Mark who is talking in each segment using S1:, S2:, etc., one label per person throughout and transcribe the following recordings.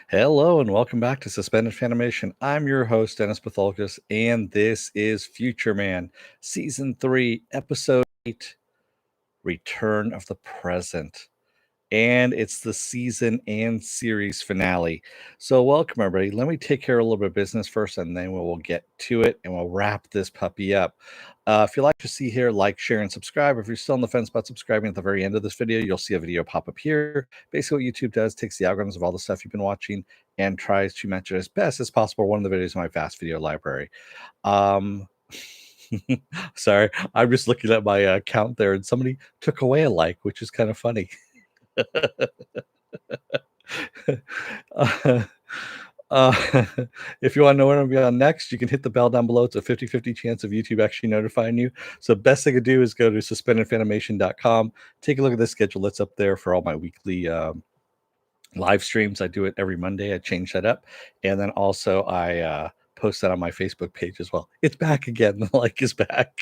S1: Hello and welcome back to Suspended Fanimation. I'm your host, Dennis Bithoulkas, and this is Future Man, Season 3, Episode 8, Return of the Present. And it's the season and series finale. So, welcome everybody. Let me take care of a little bit of business first, and then we'll get to it and we'll wrap this puppy up. If you like to see here, like, share, and subscribe. If you're still on the fence about subscribing at the very end of this video, you'll see a video pop up here. Basically, what YouTube does takes the algorithms of all the stuff you've been watching and tries to match it as best as possible. One of the videos in my vast video library. Um, sorry, I'm just looking at my count there, and somebody took away a like, which is kind of funny. uh, if you want to know when I'm going to be on next, you can hit the bell down below. It's a 50-50 chance of YouTube actually notifying you. So best thing to do is go to suspendedfanimation.com. Take a look at the schedule that's up there for all my weekly live streams. I do it every Monday. I change that up. And then also I post that on my Facebook page as well. It's back again. The like is back.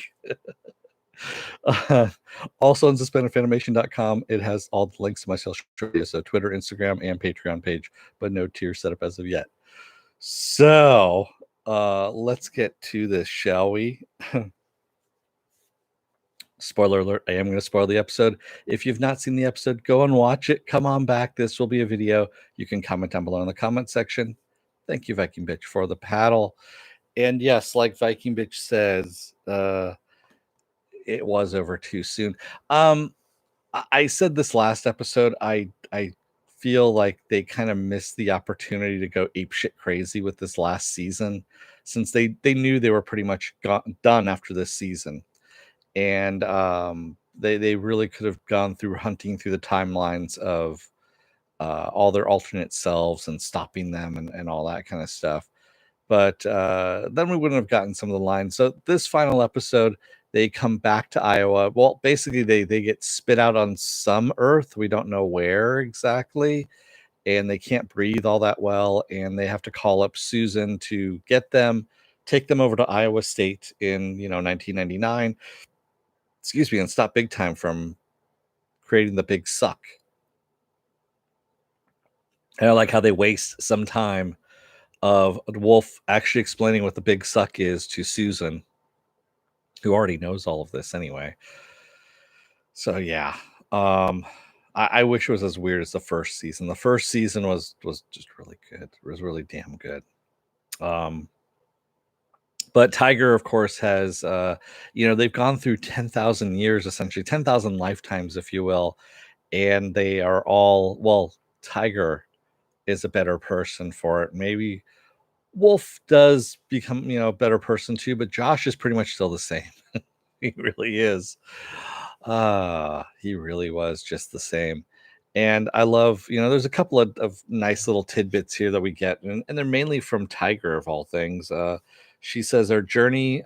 S1: Also on suspendedfanimation.com, it has all the links to my social media, so Twitter, Instagram, and Patreon page, but no tier set up as of yet. So let's get to this, shall we? Spoiler alert, I am going to spoil the episode. If you've not seen the episode, go and watch it. Come on back. This will be a video. You can comment down below in the comment section. Thank you, Viking Bitch, for the paddle. And yes, like Viking Bitch says, it was over too soon. I said this last episode. I feel like they kind of missed the opportunity to go apeshit crazy with this last season, since they knew they were pretty much done after this season, and they really could have gone through hunting through the timelines of all their alternate selves and stopping them and all that kind of stuff. But then we wouldn't have gotten some of the lines. So this final episode, they come back to Iowa. Well, basically they get spit out on some Earth. We don't know where exactly, and they can't breathe all that well, and they have to call up Susan to get them, take them over to Iowa State in 1999. Excuse me, and stop Big Time from creating the big suck. And I like how they waste some time of Wolf actually explaining what the big suck is to Susan, who already knows all of this anyway. So yeah, I wish it was as weird as the first season. The first season was just really good. It was really damn good. But Tiger, of course, has they've gone through 10,000 years, essentially 10,000 lifetimes, if you will, and they are all Tiger is a better person for it. Maybe Wolf does become a better person too, but Josh is pretty much still the same. He really is. He really was just the same. And I love, there's a couple of nice little tidbits here that we get, and they're mainly from Tiger of all things. She says our journey.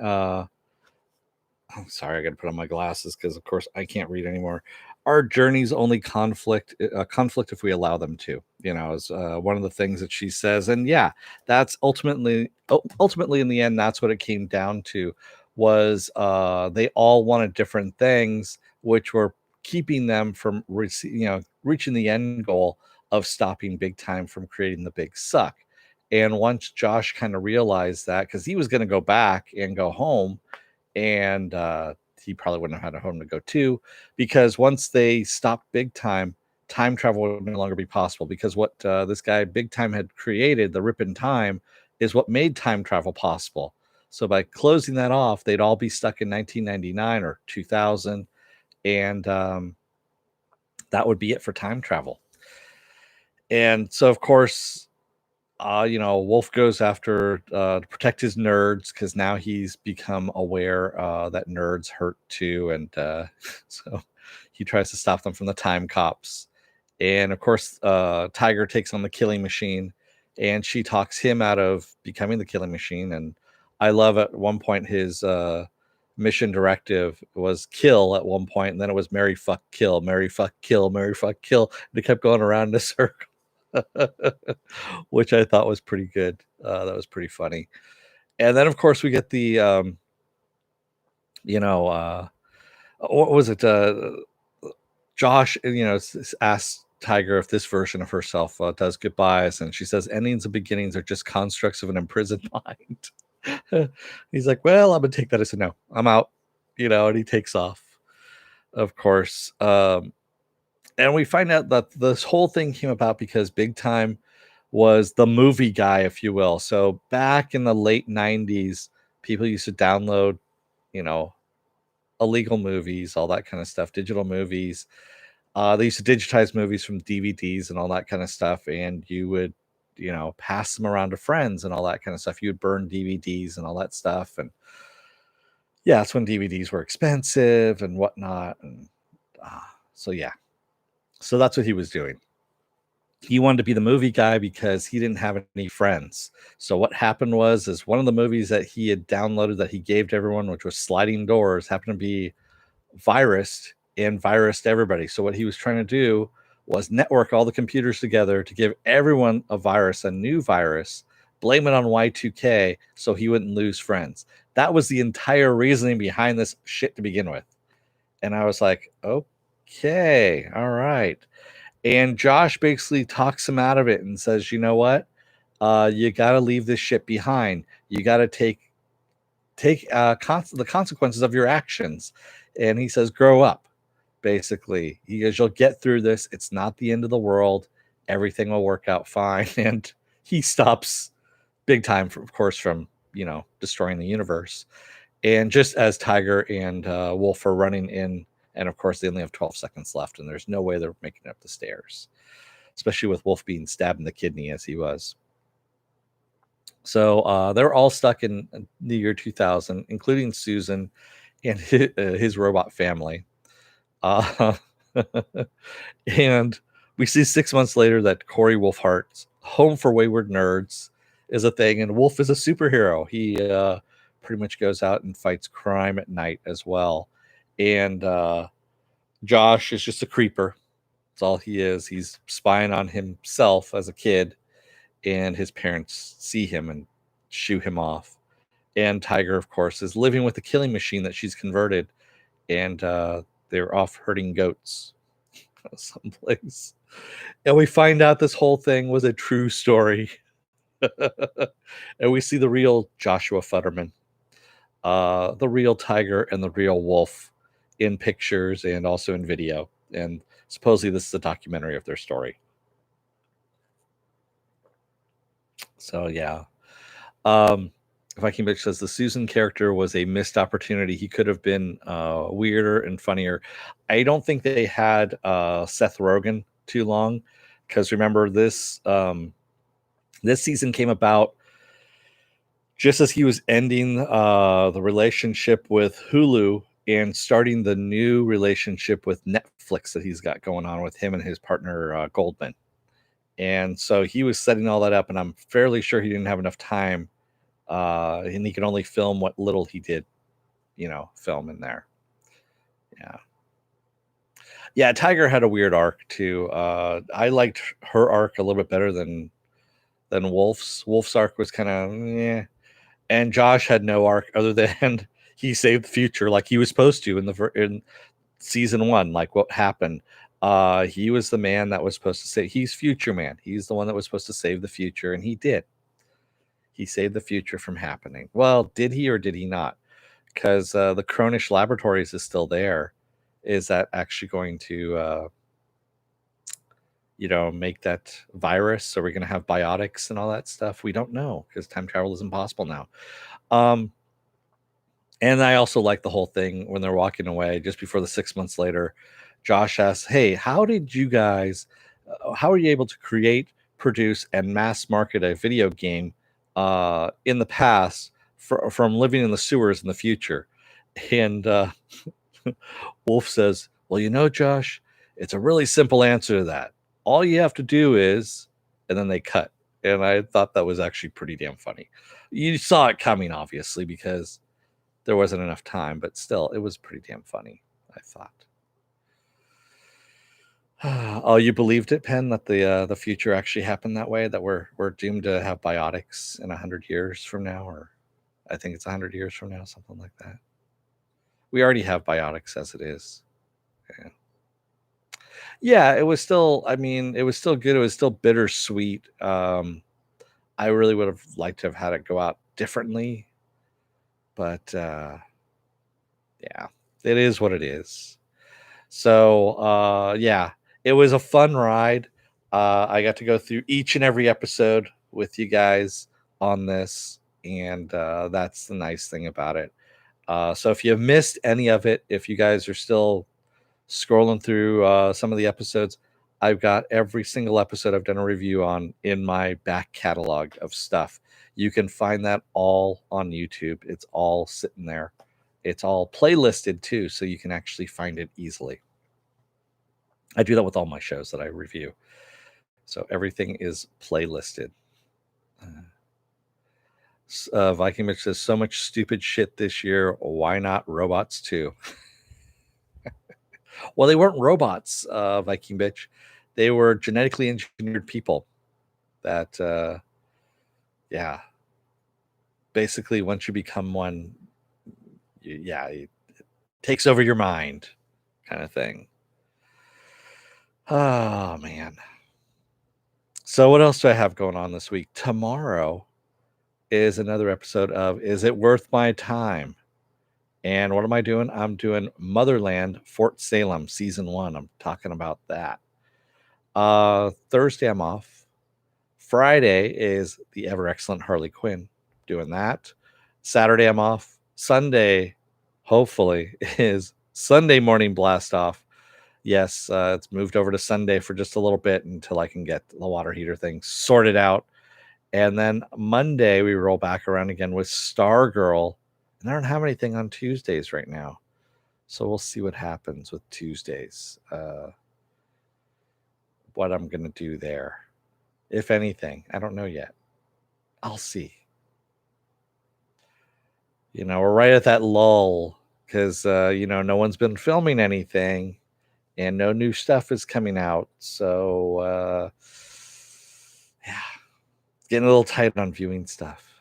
S1: I'm sorry, I got to put on my glasses because, of course, I can't read anymore. Our journeys only conflict if we allow them to. Is one of the things that she says, and yeah, that's ultimately in the end, that's what it came down to. Was they all wanted different things, which were keeping them from reaching the end goal of stopping Big Time from creating the big suck. And once Josh kind of realized that, because he was going to go back and go home, and he probably wouldn't have had a home to go to, because once they stopped Big Time, time travel would no longer be possible, because what this guy Big Time had created, the rip in time, is what made time travel possible. So by closing that off, they'd all be stuck in 1999 or 2000, and that would be it for time travel. And so, of course, Wolf goes after to protect his nerds, because now he's become aware that nerds hurt too, and so he tries to stop them from the time cops. And of course, Tiger takes on the killing machine, and she talks him out of becoming the killing machine. And I love at one point his mission directive was kill at one point, and then it was marry, fuck, kill, marry, fuck, kill, marry, fuck, kill. And it kept going around in a circle. Which I thought was pretty good. That was pretty funny. And then, of course, we get the, what was it? Josh, asks Tiger if this version of herself does goodbyes, and she says endings and beginnings are just constructs of an imprisoned mind. He's like, well, I'm gonna take that as a no. I'm out, and he takes off, of course. And we find out that this whole thing came about because Big Time was the movie guy, if you will. So back in the late 90s, people used to download, you know, illegal movies, all that kind of stuff, digital movies. They used to digitize movies from DVDs and all that kind of stuff, and you would, pass them around to friends and all that kind of stuff. You would burn DVDs and all that stuff, and yeah, that's when DVDs were expensive and whatnot, and so yeah, so that's what he was doing. He wanted to be the movie guy because he didn't have any friends. So what happened is one of the movies that he had downloaded that he gave to everyone, which was Sliding Doors, happened to be virused and virused everybody. So what he was trying to do was network all the computers together to give everyone a virus, a new virus, blame it on Y2K so he wouldn't lose friends. That was the entire reasoning behind this shit to begin with. And I was like, okay, all right. And Josh basically talks him out of it and says, you know what? You got to leave this shit behind. You got to take the consequences of your actions. And he says, grow up. Basically, he goes, you'll get through this. It's not the end of the world. Everything will work out fine. And he stops Big Time, of course, from destroying the universe. And just as Tiger and Wolf are running in, and of course they only have 12 seconds left, and there's no way they're making it up the stairs, especially with Wolf being stabbed in the kidney as he was. So they're all stuck in the year 2000, including Susan and his robot family. Uh, and we see 6 months later that Corey Wolfhart's Home for Wayward Nerds is a thing, and Wolf is a superhero. He pretty much goes out and fights crime at night as well. And Josh is just a creeper. That's all he is. He's spying on himself as a kid, and his parents see him and shoo him off. And Tiger, of course, is living with the killing machine that she's converted, and they're off herding goats someplace. And we find out this whole thing was a true story. And we see the real Joshua Futterman, the real Tiger and the real Wolf in pictures and also in video. And supposedly this is a documentary of their story. So yeah. Viking Bitch says the Susan character was a missed opportunity. He could have been weirder and funnier. I don't think they had Seth Rogen too long, because remember this season came about just as he was ending the relationship with Hulu and starting the new relationship with Netflix that he's got going on with him and his partner Goldman. And so he was setting all that up, and I'm fairly sure he didn't have enough time, and he could only film what little he did, film in there. Yeah, Tiger had a weird arc too. I liked her arc a little bit better than Wolf's. Wolf's arc was kind of and Josh had no arc other than he saved the future like he was supposed to in season 1. Like what happened? He was the man that was supposed to say he's future man. He's the one that was supposed to save the future, and he did. He saved the future from happening. Well, did he or did he not? Because the Cronish Laboratories is still there. Is that actually going to, make that virus? Are we going to have biotics and all that stuff? We don't know, because time travel is impossible now. And I also like the whole thing when they're walking away just before the 6 months later. Josh asks, "Hey, how are you able to create, produce, and mass market a video game in the past from living in the sewers in the future?" And Wolf says, "Well, Josh, it's a really simple answer to that. All you have to do is," and then they cut. And I thought that was actually pretty damn funny. You saw it coming, obviously, because there wasn't enough time, but still, it was pretty damn funny, I thought. Oh, you believed it, Penn, that the future actually happened that way, that we're doomed to have biotics in 100 years from now, or I think it's 100 years from now, something like that. We already have biotics as it is. Yeah, it was still, I mean, it was still good. It was still bittersweet. I really would have liked to have had it go out differently, but yeah, it is what it is. So yeah, it was a fun ride. I got to go through each and every episode with you guys on this, and that's the nice thing about it. So if you missed any of it, if you guys are still scrolling through some of the episodes, I've got every single episode I've done a review on in my back catalog of stuff. You can find that all on YouTube. It's all sitting there. It's all playlisted too, so you can actually find it easily. I do that with all my shows that I review. So everything is playlisted. Viking Mitch says, so much stupid shit this year. Why not robots too? Well, they weren't robots, Viking Bitch. They were genetically engineered people that, yeah, basically, once you become one, yeah, it takes over your mind kind of thing. Oh, man. So, what else do I have going on this week? Tomorrow is another episode of Is It Worth My Time? And what am I doing? I'm doing Motherland Fort Salem season 1. I'm talking about that. Thursday I'm off. Friday is the ever excellent Harley Quinn, doing that. Saturday I'm off. Sunday, hopefully, is Sunday morning blast off. Yes, it's moved over to Sunday for just a little bit until I can get the water heater thing sorted out. And then Monday we roll back around again with Stargirl. And I don't have anything on Tuesdays right now. So we'll see what happens with Tuesdays. What I'm going to do there. If anything, I don't know yet. I'll see. We're right at that lull because, no one's been filming anything and no new stuff is coming out. So, yeah, getting a little tight on viewing stuff.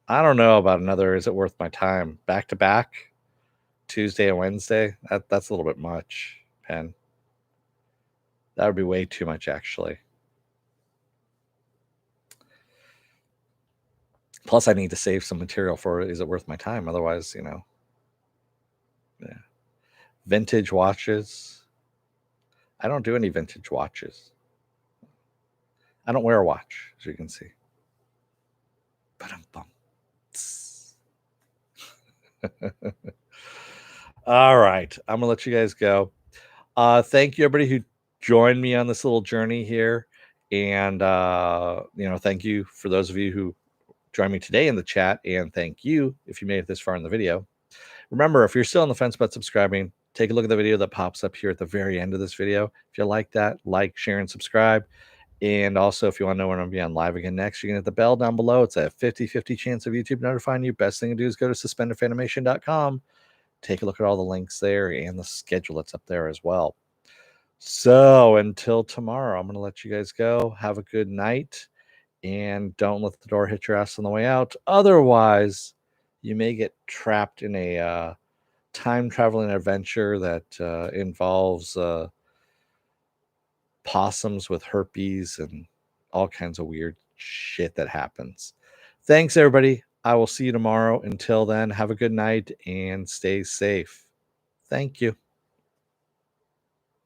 S1: I don't know about another. Is it worth my time? Back to back, Tuesday and Wednesday? That's a little bit much, Pen. That would be way too much, actually. Plus, I need to save some material for Is It Worth My Time? Otherwise, yeah. Vintage watches. I don't do any vintage watches. I don't wear a watch, as you can see. All right. I'm going to let you guys go. Thank you, everybody who joined me on this little journey here. And, thank you for those of you who joined me today in the chat. And thank you if you made it this far in the video. Remember, if you're still on the fence about subscribing, take a look at the video that pops up here at the very end of this video. If you like that, like, share, and subscribe. And also, if you want to know when I'm going to be on live again next, you can hit the bell down below. It's a 50-50 chance of YouTube notifying you. Best thing to do is go to suspendedfanimation.com. Take a look at all the links there and the schedule that's up there as well. So until tomorrow, I'm going to let you guys go. Have a good night. And don't let the door hit your ass on the way out. Otherwise, you may get trapped in a time traveling adventure that involves possums with herpes and all kinds of weird shit that happens. Thanks, everybody. I will see you tomorrow. Until then, have a good night and stay safe. Thank you.